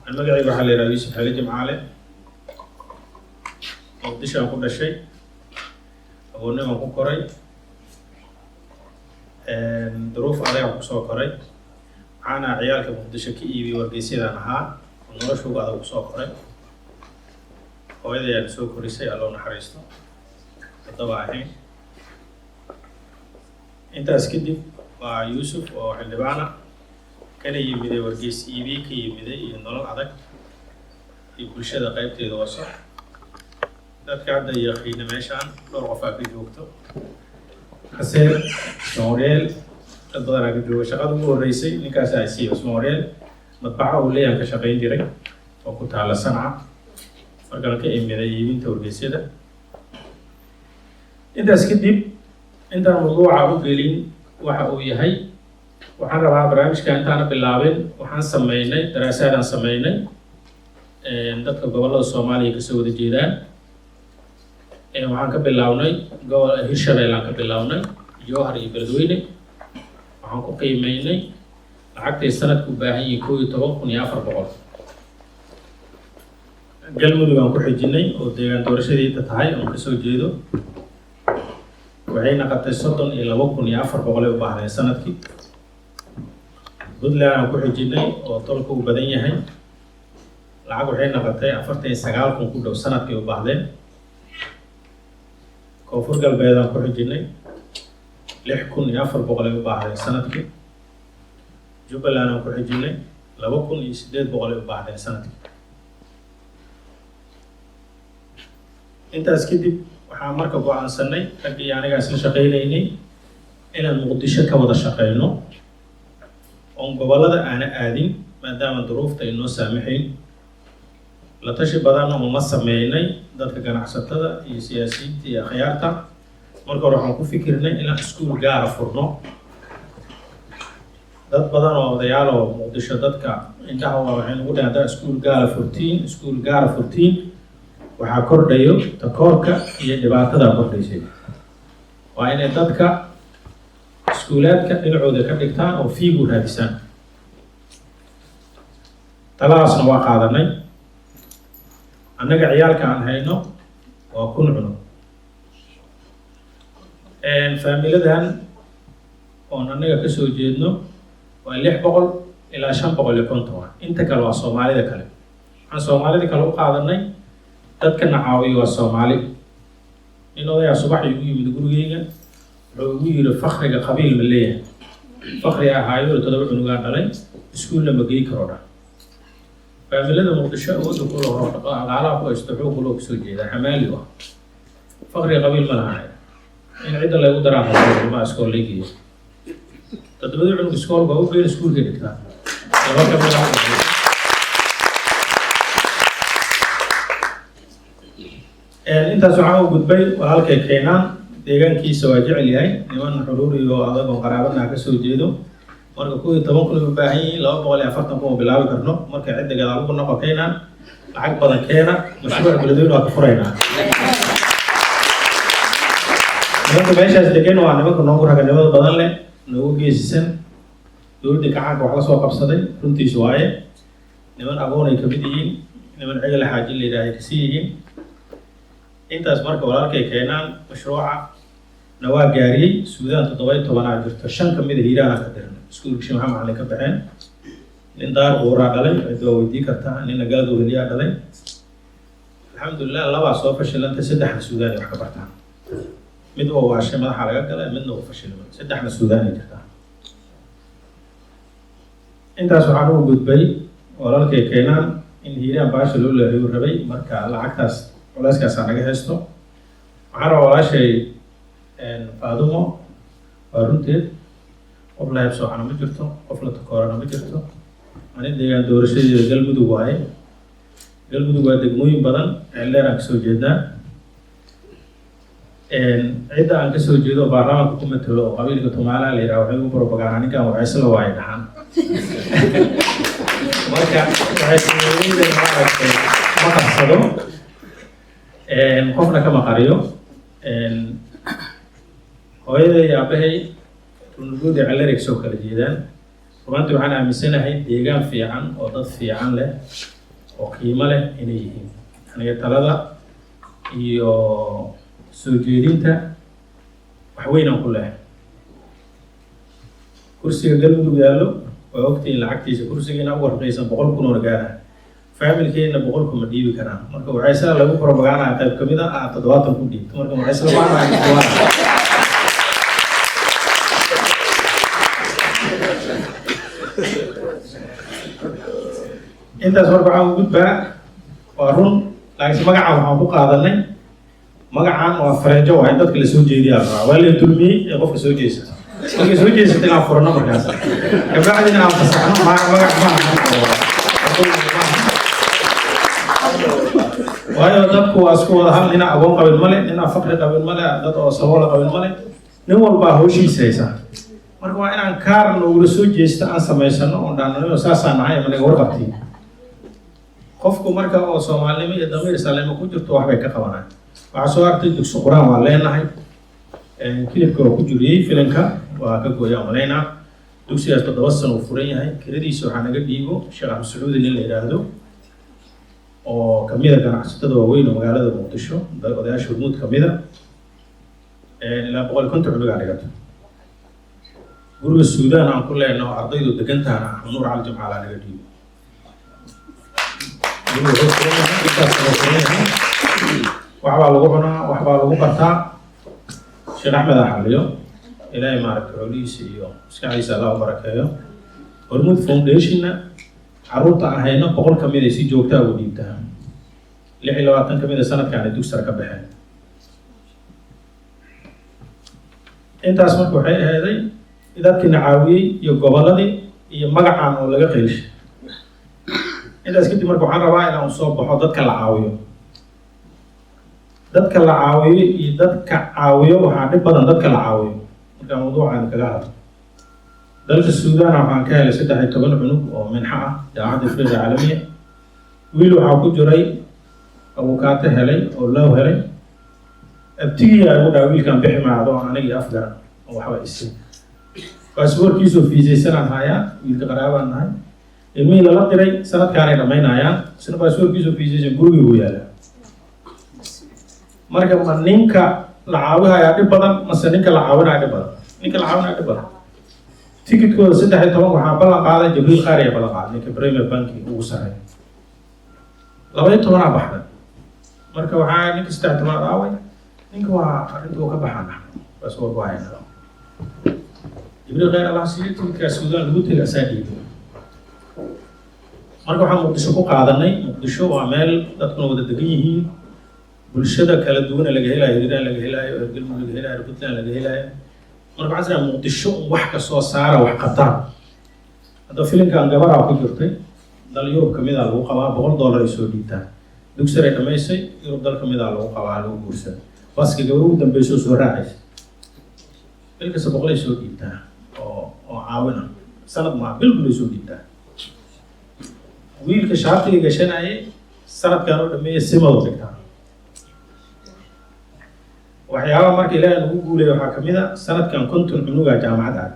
المقعد وحالي رئيس حالي جمعالي مقدشة أقول الشيء أقول نعم أقول كوري ظروف عليها أقصى كوري أنا عيالك مقدشة كي ورقيسي لأنها ونرشوا بعض أقصى كوري وإذا يلسوا كوريسي الله نحرسته طبعا الحين أنت أسكدي ويوسف وحلبانا كان يمدي ورقيس إيبي كي يمدي ينضل عدك يقول شيء قيبت يدوسه dadka hadda yaqiina meeshaan dhowr qof aa ka joogto xaseen ismaoreel dad badan aa ka jooga shaqada ugu horreysay ninkaas aa siiyo ismaoreel madbaca uu leeyahan ka shaqayn jiray oo ku taala sanca markaan ka imiday iibinta wargeysyada intaas kadib intaan mawduuca u gelin waxa uu yahay waxaan rabaa barnaamijka intaana bilaabin waxaan sameynay daraasaadaan sameynay dadka gobollada Soomaaliya ka soo wada jeedaan waxaan ka bilawnay gobol Hirshabelle aan ka bilawnay Jowhar iyo Beledweyne waxaan ku qiimeynay lacagtay sanadku u baahan yihiin 11,400 galmudug aan ku xijinay oo deegaan doorashadeeda tahay oo ka soo jeedo waxay noqotay 32,400 u baahnay sanadkii Puntland aan ku xijinay oo tolku u badan yahay lacag waxay noqotay 49,000 ku dhow sanadkii u baahdeen koonfur galbeed aan ku xijinay 6,400 u baahdeen sanadkii Jubbaland aan ku xijinay 2,800 u baahdeen sanadkii intaas kadib waxaan marka go'aansanay raggii aniga isla shaqaynaynay inaan Muqdisho ka wada shaqayno oo gobollada aan aadin maadaama duruufta ay noo saamaxayn la tashi badan oo ma sameynay dadka ganacsatada iyo siyaasiyiinta iyo khiyaarta marka hore waxaan ku fikirnay inaan iskuul gaar furno dad badan oo odayaal oo Muqdisho dadka intaha waxay ugu dhaadaan iskuul gaar furtiin waxaa kordhayo takoorka iyo dhibaatada kordhaysay waa inay dadka iskuulaadka dhinacooda ka dhigtaan oo fiigu raadisaan talaasna waa qaadanay annaga ciyaalka aan hayno waa kun cuno faamiladan oon annaga ka soo jeedno waa 600 ilaa 550 inta kale waa Soomaalida kale waxaan Soomaalida kale u qaadanay dadka nacaawiyo waa Soomaali in odayaa subax igu yimid gurigeyga wuxuu igu yiri fakhriga qabiil ma leeyahay fakhri ahaayo 7 cunugaa dhalay iskuulna ma geey karo dha فاميلada Muqdisho oo dad oo dhaqaalaha ku istaxuu ku loo soo jeeda xamaali ah faqri qabiil ma laha in cid la ugu daraa ma iskool leeyahay tadabada cunug iskool baa u geeyay iskuulka dhigta laba ka mid ah intaas waxaa u gudbay walaalkay keenan deegaankiisa waa jecel yahay niman xuruuriyo adag oo qaraabadna ka soo jeedo marka 11,000 u baahan yihiin 240 bilaabi karno marka cid gadaal ugu noqon keenan lacag badan keena mashruuc Beledweyne waa ka furaynaa nimanka meeshaas degan waa nimanka noogu raganimada badan leh noogu geesisan dowladda gacanka wax la soo qabsaday runtiisu waaye niman agoon ay ka mid yihiin niman cigal xaaji la yiraahdo ka sii yihiin intaas marka walaalkay keenan mashruuca nawaa gaariyay Suudaan 17 jirto 5 kamid ah Hiiraan ka diran iskuulka Sheekh Maxamed Ali ka baxeen nin daar qoraa dhalay ay weydii kartaa nin galad oo heliya dhalay alxamdulillah laba soo fashilantay 3 Suudaan wax ka bartaan mid oo waa shay madaxa laga galay midna oo fashilmay 3 Suudaan jirta intaas waxaan ugu gudbay walaalkay keenan in Hiiraan baasha loo leeyahay rabay marka lacagtaas walaaskaas anaga haysto waxaan rabaa walaashay faadumo runteed qof la habsoo ana ma jirto qof la takoorana ma jirto ani deegaan doorashadeeda galmudug waaye galmudug waa degmooyin badan ceeldheer aan kasoo jeednaa cidda aan kasoo jeedo baarlamaanka ku matalo oo qabiilka Tumaalaha la yiraahdo waxay u propaganda ninkan waxay isla waaye dhaxan marka waxay sameeyeen ma qabsado qofna kama qariyo hooyada iyo aabahay runugooda calerig soo kala jeedaan runtii waxaan aaminsanahay deegaan fiican oo dad fiican leh oo qiimo leh inay yihiin aniga talada iyo soo jeedinta wax weyn aan ku leeyahay kursiga galmudug yaallo waa ogtiin lacagtiisa kursigiina ugu raqiisan 100 kun oo gaara familkeena 100 kun ma dhiibi karaan marka waxay saa lagu propaganda qayb kamid ah 70 kun dhiibto marka waxay isla maanaayeen intaas marka waxaan u gudbaa waa run laakiin magaca waxaan ku qaadanay magacaan waa fareejo waa in dadka la soo jeediyaa waa la dulmiyey ee qofka soo jeesata markay soo jeesatay inaan furano markaas kabacdina aan fasaxno magac waayo dadku waa isku wada hal nina agoon qabin male nina faqri qabin male dad oo saboola qabin male nin walbaa hawshiisa haysa marka waa inaan kaar nogula soo jeesta aan samaysano oon dhaanano saasaan nahay ama naga warqabtii qofku marka oo soomaalinimo iyo damiir saalimo ku jirto waxbay ka qabanaan waxaa soo artay dugsi quraan waa leenahay kilibka waa ku jiriyey filanka waa ka gooya malaynaa dugsigaas 7 sano uu furan yahay kiradiisa waxaa naga dhiibo sheekh axmed sacuudi nin la yidhaahdo oo kamida ganacsatada waaweyn oo magaalada muqdisho odayaasha hormuud kamida ilaa 150 cunugaa dhigato guriga suudaan aan ku leenaho ardaydu degantaana axmed nuur cali jimcaalaa naga dhiibo waxbaa lagu cunaa waxbaa lagu bartaa sheekh axmed axaliyo ilaahay maaragta xoolihiisa iyo maskaxdiisa allah u barakeeyo hormuud foundationna caruurta aan hayno 100 kamid ay si joogtaa ugu dhiibtaa 26 kamid sanadkaan dugsar ka baxeen intaas marka waxay ahayd dadkina caawiyey iyo goboladii iyo magacaan oo laga qeyshay intaas kadib marka waxaan rabaa inaan soo baxo dadka la caawiyo dadka la caawiyo iyo dadka caawiyo waxaa dhib badan dadka la caawiyo marka mawduucaan kaga hadlo dalka suudaan waxaan ka helay 13 cunug oo minxa ah jaamacadda afrika caalamiya wiil waxaa ku jiray abukaate helay oo loo helay abtigii ay u dhaa wiilkan bixi maacdo anigi afgaran oo waxba isii baasboorkiisoo fiisaysanaan hayaa wiilka qaraabaan nahay ilmihii lala diray sanadkaanay dhammaynayaan isna baasboorkiisoo fiisaysan gurigii uu yaala marka ma ninka la caawihayaa dhib badan mase ninka la caawinaya dhib badan ninka la caawinaya dhib badan tikidkooda 13 waxaa ballan qaaday jibriil qaariya ballan qaaday ninka premier banki ugu sareeya 12 baxday marka waxaa ninka 13 aaway ninka waa arrintuu ka baxana baasboor ku hayna jibriil qaar allah siiyo tikidka suudaan lagu tegay asaadiido marka waxaan muqdisho ku qaadanay muqdisho waa meel dadkuna wada degan yihiin bulshada kala duwan laga helayo hiiraan laga helayo galmudug laga helayo puntland laga helayo marka waxaan israa muqdisho wax ka soo saara wax qatar hadda filimkan gabaraa ku jirtay dal yurub kamid ah lagu qabaa $100 ay soo dhiibtaan dugsar ay dhamaysay yurub dal kamid ah lagu qabaa lagu guursaday baska gabar ugu dambeysay soo raacaysa bilkasta 100 ay soo dhiibtaan oo caawina sanad ma bil ay soo dhiibtaan wiilka shaatiga gashanayay sanadkan oo dhameeyay simado dhigtaa waxyaaba marka ilaahay nagu guulay waxaa kamid ah sanadkan 50 cunuga jaamacad aad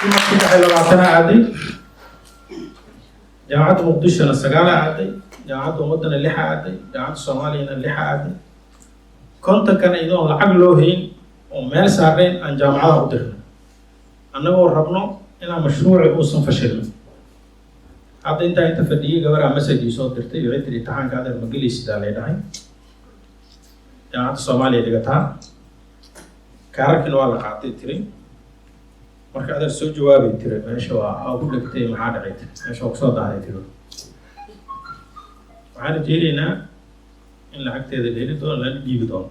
aaday jaamacadda muqdishona 9 aaday jaamacadda ummadana 6 aaday jaamacadda soomaaliyana 6 aaday 50 kana idoon lacag loo hayn oo meel saareen aan jaamacadaha u dirnay annagoo rabno inaan mashruuci uusan fashilin hadda inta fadhiyay gabaraa message soo dirtay waxay tiri imtixaankaada ma gelaysidaa leedahay jaamacadda soomaaliya dhigataa kaararkina waa la qaatay tiri marka adeer soo jawaabay tiri meesha waa ku dhigtay maxaa dhacay meesha waa kusoo daaday tiri waxaan jeedinaa in lacagteeda la heli doono lana dhiibi doono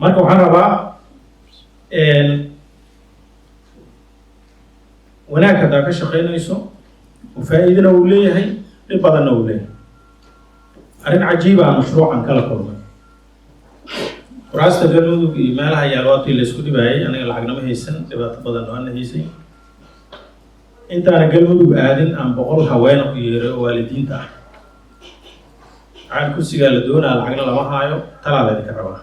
marka waxaan rabaa wanaag haddaa ka shaqaynayso faa'iidana uu leeyahay dhib badanna uu leeyahay arrin cajiiba mashruucan kala kulmay kuraasta galmudug iyo meelaha yaalwaatii la isku dhibaayay aniga lacagnama haysan dhibaato badan waana haysay intaana galmudug aadin aan 100 haweena u yeeray oo waalidiinta ah waxaan kursigaa la doonaa lacagna lama haayo talaa laydinka rabaa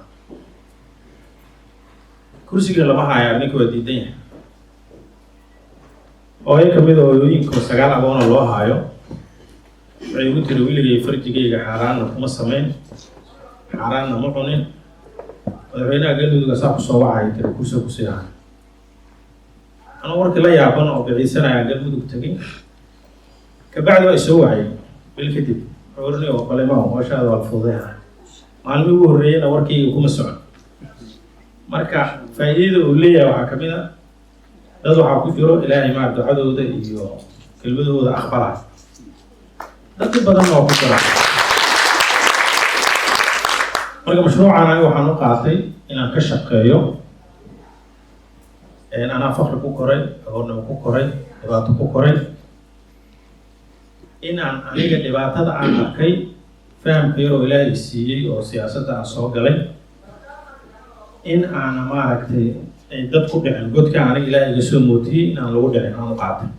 kursiga lama haayo ninka waa diidan yahay oo ay kamid ah hooyooyinka sagaal aboona loo haayo waxay ugu tiri wiligay farjigayga xaaraanna kuma samayn xaaraanna ma cunin madaxweynaha galmudug saa kusoo wacay tiri kusii ahay anuu warkii la yaaban oo biciisanaya galmudug tegay kabacdi waa isoo wacay bil kadib orni oo qale ma hooshaada waa fududeeyahay maalmii ugu horreeyayna warkayga kuma socon marka faa'iidada uu leeyahay waxaa kamid ah dad waxaa ku jiro ilaahay maa ducadooda iyo kelmadooda aqbalay dad badan oo ku jira marka mashruucan aniga waxaan u qaatay inaan ka shaqeeyo anaa faqri ku koray agoonnimo ku koray dhibaato ku koray inaan aniga dhibaatada aan arkay fahamka yaroo ilaahay siiyey oo siyaasadda aan soo galay in aana maaragtay ay dad ku dhicin godka aniga ilaahay iga soo mootiyey inaan lagu dhicin aan u qaatay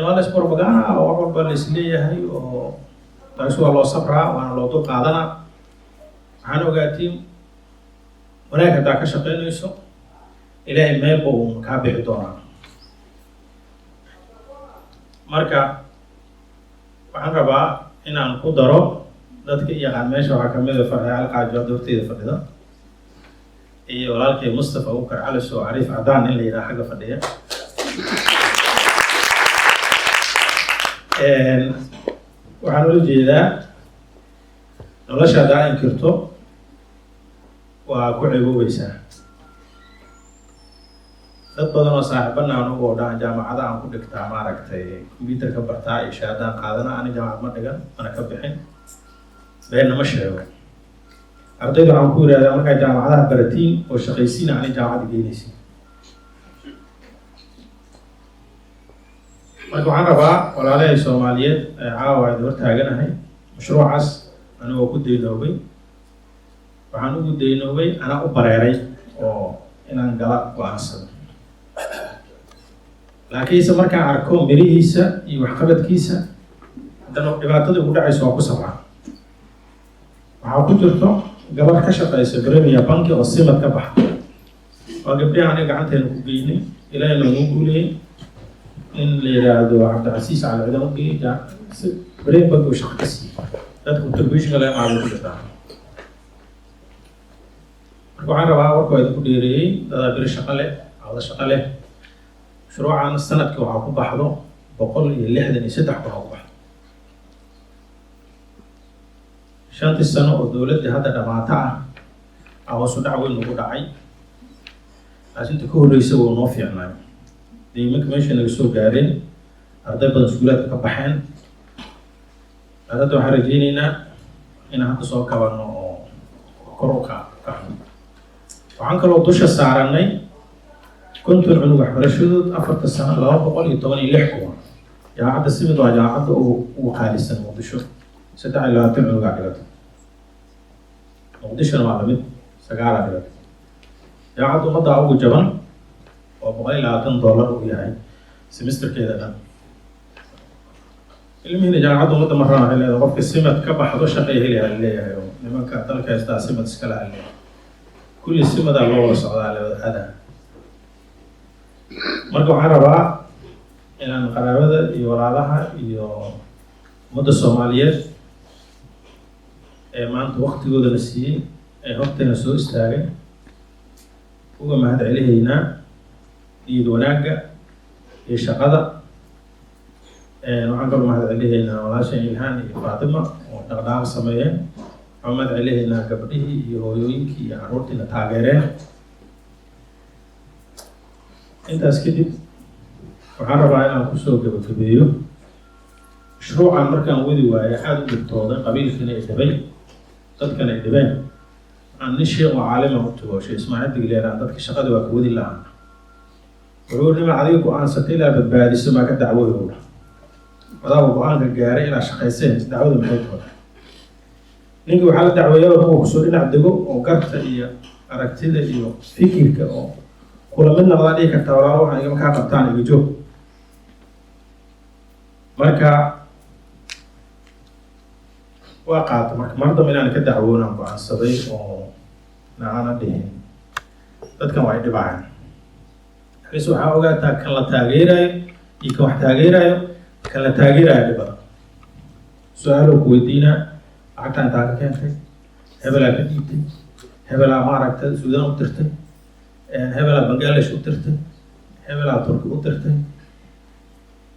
waa la isbarbagaana oo wax walba la isleeyahay oo taasi waa loo sabraa waana loo dul qaadanaa waxaan ogaatiin wanaag haddaa ka shaqaynayso ilaahay meelba uu kaa bixi doonaa marka waxaan rabaa inaan ku daro dadka yaqaan meesha waxaa kamid ah farxi alqaajo horteyda fadhida iyo walaalkay Mustafa Abubakar Cali soo Cariif Cadaan in la yidhaha xagga fadhiya waxaan ula jeedaa nolosha haddaa inkirto waa ku ceeboobaysaa dad badan oo saaxiibana anugu oo dhan jaamacada aan ku dhigtaa maaragtay computerka bartaa iyo shahaadaan qaadana ani jaamacad ma dhigan mana ka bixin beenna ma sheego ardayda waxaan ku yidhahdaa markaa jaamacadaha baratiin oo shaqaysiina ani jaamacadda geynaysin marka waxaan rabaa walaalahay Soomaaliyeed caawa ay hor taaganahay mashruucaas anigoo ku daynoobay waxaan ugu daynoobay anaa u bareeray oo inaan gala go'aansado laakiinse markaan arko mirihiisa iyo waxqabadkiisa haddana dhibaatada ugu dhacayso waa ku sabraa waxaa ku jirto gabar ka shaqaysa Premier Bank oo simad ka baxda waa gabdhaha aniga gacanteena ku geynay ilaahay noogu guuleeyay in la yiraahdo Cabdicasiis Cali Ciidan u geeyay Premier Bank oo shaqo ka siiyay dadka contribution la maamul ku jirta marka waxaan rabaa warkooda ku dheereeyay dad bir shaqo leh awda shaqo leh mashruucan sanadkii waxaa ku baxdo 163 kun oo baxdo shantii sano oo dowladda hadda dhamaata ah hoos u dhac weyn ugu dhacay laakiin ka horreysay oo noo fiicnay deegaanka meesha naga soo gaareen arday badan iskuulaadka ka baxeen hadda waxaan rajaynaynaa inaan hadda soo kabano oo kor u kacno waxaan kaloo dusha saaranay konton cunug waxbarashadood 4 sano 216 kun jaamacadda simid waa jaamacadda ugu qaalisan Muqdisho 23 cunug dhigato Muqdishona waa lamid 9 dhigato jaamacadda ummadda ugu jaban oo $120 u yahay semesterkeeda dhan ilmihiina jaamacadda ummadda marraa waxay leedahay qofka simad ka baxdo shaqay helayaa leeyahay oo nimanka dalka haystaa simad iskala leeyahay kulli simadaa loo wada socdaa leedahay marka waxaan rabaa inaan qaraabada iyo walaalaha iyo ummadda Soomaaliyeed ee maanta waqtigooda la siiyey ee horteena soo istaagay uga mahad celihaynaa niyad wanaagga iyo shaqada waxaan kaloo mahad celihaynaa walaasha Ilhaan iyo Faatima oo dhaqdhaqaaq sameeyeen waxaan mahad celihaynaa gabdhihii iyo hooyooyinkii iyo carruurtiina taageereen intaas kadib waxaan rabaa inaan kusoo gabagabeeyo mashruucan markaan wadi waayo aada u dhibtooday qabiilkiina ay dhibay dadkana ay dhibeen aan nin sheekh oo caalima u tago sheekh Ismaaciil Digleeraan dadka shaqada waa ka wadi lahaa wuxuu nima adiga go'aansatay ilaa badbaadiso maa ka dacwooyowda wadaa go'aanka gaaray ilaa shaqayseen dacwada maxay tahay ninka waxaa la dacweeyaa oo kusoo dhinac dego oo garta iyo aragtida iyo fikirka oo kula mid noqdaa dhihi kartaa walaalo waxaan igama kaa qabtaan iga joog marka waa qaata marka mar dambe inaan ka dacwoonaan go'aansaday oo naana dhihin dadkan waa ay dhibacaan بس waxaa ogaataa kan la taageerayo iyo kan wax taageerayo kan la taageerayo dhibada su-aalo ku weydiinaa lacagta intaa ka keentay hebelaa ka dhiibtay hebelaa maaragta suudaan u dirtay hebelaa bangladesh u dirtay hebelaa turki u dirtay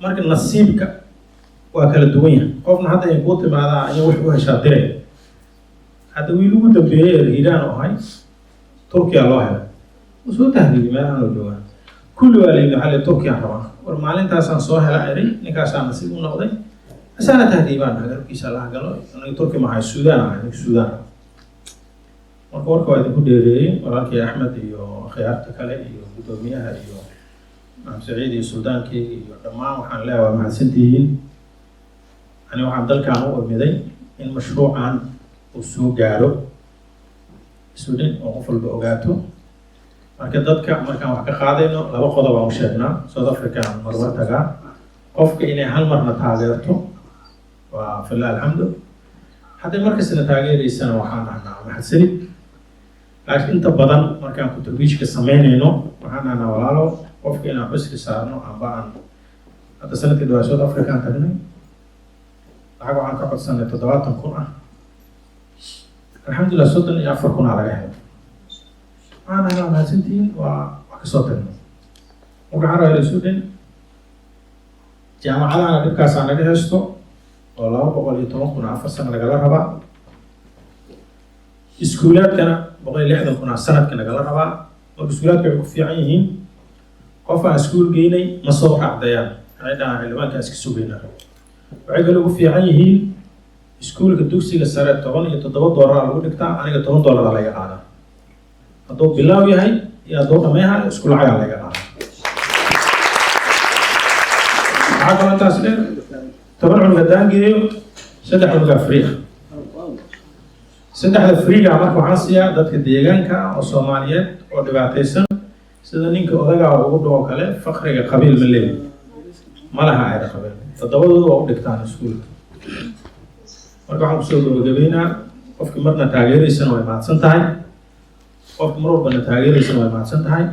marka nasiibka waa kala duwan yahay qofna hadda ay kuu timaadaa ayaa wax u heshaa diray hadda wiil ugu dambeeyey hiiraan oo ahay turkiya loo helay usoo tahdiiday meelahan oo joogaan kulli waa layidhi waxaa turkiya rabaa war maalintaasaan soo hela eray ninkaasaan nasiib u noqday asaana tahdiibaan garabkiisa laha galo aniga turki mahay suudaan ahay ninka suudaan marka warka waa idinku dheereeyey walaalkii axmed iyo khiyaarta kale iyo guddoomiyaha iyo maxamed saciid iyo suldaankii iyo dhammaan waxaan leeyahay waa mahadsantihiin ani waxaan dalkan u imiday in mashruucan uu soo gaaro suudin oo qof walba ogaato marka dadka markaan wax ka qaadayno laba qodob aan u sheegnaa South Africa marwar tagaa qofka inay hal marna taageerto waa filah alxamdu hadday markasna taageeraysana waxaan dhahnaa mahadsanid laakiin inta badan markaan contribution ka sameynayno waxaan dhahnaa walaalo qofka inaan xusri saarno amba aan hadda sanadkii dhawaa South Africa aan tagnay lacag waxaan ka codsanay 70,000 ah alxamdulillah 34,000 laga helay أنا مهندسين وكسوتين وقعنا إلى السودان جامعة نبكى سنة جهزتو والله بقول يتوم كنا عفر سنة جلها ربع إسكولات كنا بقول لحد كنا سنة كنا جلها ربع والإسكولات كانوا في عينهم قفا إسكول جيني مصروح عديان هذا علوان كاس كسوبينا وعقلوا في عينهم إسكول كدوسي للسرعة طبعا يتطور دولار على وقت أنا قلت $1 على يقعنا hadduu bilaaw yahay iyo hadduu dhammeeyahay isku lacagaa laga qaada maxaa kaloo intaas dheer 10 cunug haddaan geeyo 3 cunugaa free ah 3 freega marka waxaan siiyaa dadka deegaanka oo Soomaaliyeed oo dhibaataysan sida ninka odagaa ugu dhawo kale faqriga qabiil ma leeyahay ma laha ayda qabiil todobadoodu waa u dhigtaan iskuulka marka waxaan kusoo gabagabeynaa qofkii marna taageeraysana way mahadsan tahay qofka mar walbana taageeraysana way mahadsan tahay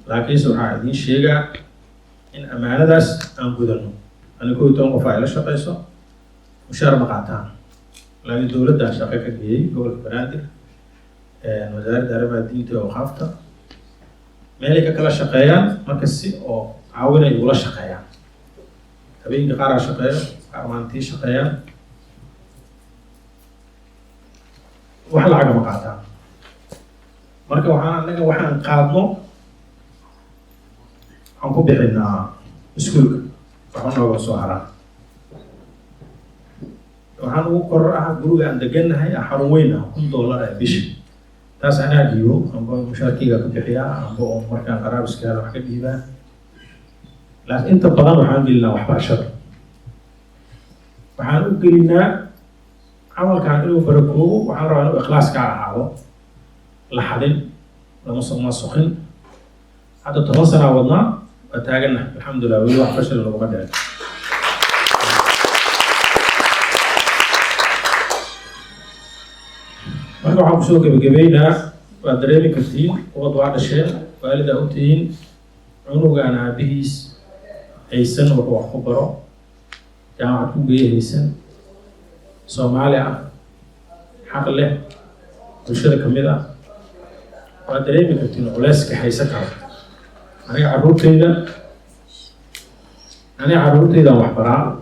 laakiinse waxaa idiin sheegaa in ammaanadaas aan gudano aniga 11 qof ay la shaqayso mushaar ma qaataan laakiin dowladda shaqo ka geeyey gobolka banaadir wasaaradda arrimaha diinta iyo awqaafta meelay ka kala shaqeeyaan marka si oo caawinay ula shaqeeyaan habeenkii qaar shaqeeyo qaar maalintii shaqeeyaan wax lacag ma qaataan marka waxaan qaadno waxaan ku bixinaa iskuulka waxaan nooga soo haraa waxaan ugu koror ah guriga aan degannahay xarun weyn ah $1 bishi taas anaa dhiibo amba mushaarkeyga ka bixiyaa amba oo markaan qaraabiskaada wax ka dhiibaa laakiin inta badan waxaan gelinaa waxbarashada waxaan u gelinaa camalkaan inuu barakoobo waxaan rabaa inuu ikhlaas ka ahaado لحدين لما صرنا سخن حتى تواصلنا وضنا وتاجنا الحمد لله ويروح فشل لو قدر مرة عم شو كبجبينا ودريمي كتير وضع هذا الشيء والد أوتين عنو أنا بيس هيسن وروح خبرة جامعة كوبي هيسن سوماليا حق له وشركة كمية waa dareemi kartiin culeyska haysa karo aniga caruurtayda wax baraa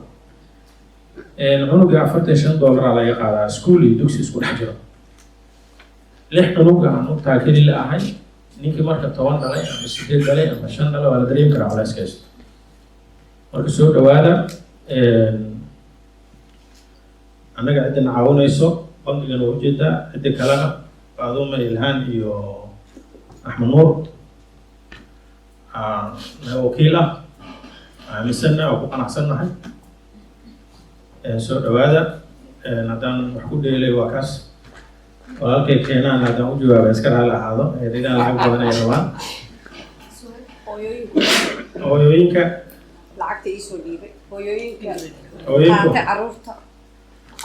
cunuga $45 laga qaadaa iskuul iyo dugsi isku dhex jiro 6 cunuga aan u taakeli la ahay ninkii marka 10 dhalay ama 8 dhalay ama 5 dhalay waa la dareemi karaa culeyska haysta marka soo dhawaada annaga cidina caawinayso bandigana ujeedaa cidda kalena Faadumo Ilhaan iyo أحمد نور وكيله مثلنا وكنا أحسننا هاي سو هذا ندان محكود لي وكاس ولكن كنا ندان وجوا بسكر على هذا إذا لعب بدنا يروان هويوينك لعبت إيش وليبي هويوينك عرفت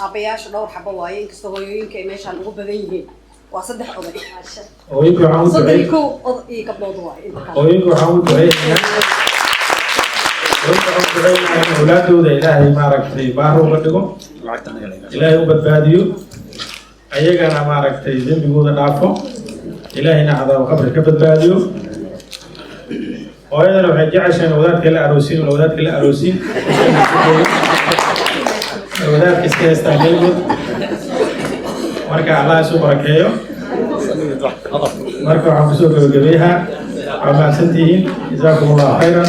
أبياش دور حبة واين كستو هويوينك ماشي على الغربة ذي وصدح أضي hooyinku waxaan u duceyn صدقكو أضي قبل موضوع hooyinku waxaan u duceynayaa hooyinku waxaan u duceynayaa in awlaadooda ilaahay maaragtay baaro uga dhigo ilaahay u badbaadiyo ayagana maaragtay dembigooda dhaafo ilaahayna cadaabo qabri ka badbaadiyo hooyadana waxay jeceshahay wadaadka la aroosiin wadaadka la aroosiin wadaadka iska heestaa galmud marka allah isu barakeeyo marka waxaan kusoo gabagabeeyahaa waa mahadsantihiin jazaakum allahu khayran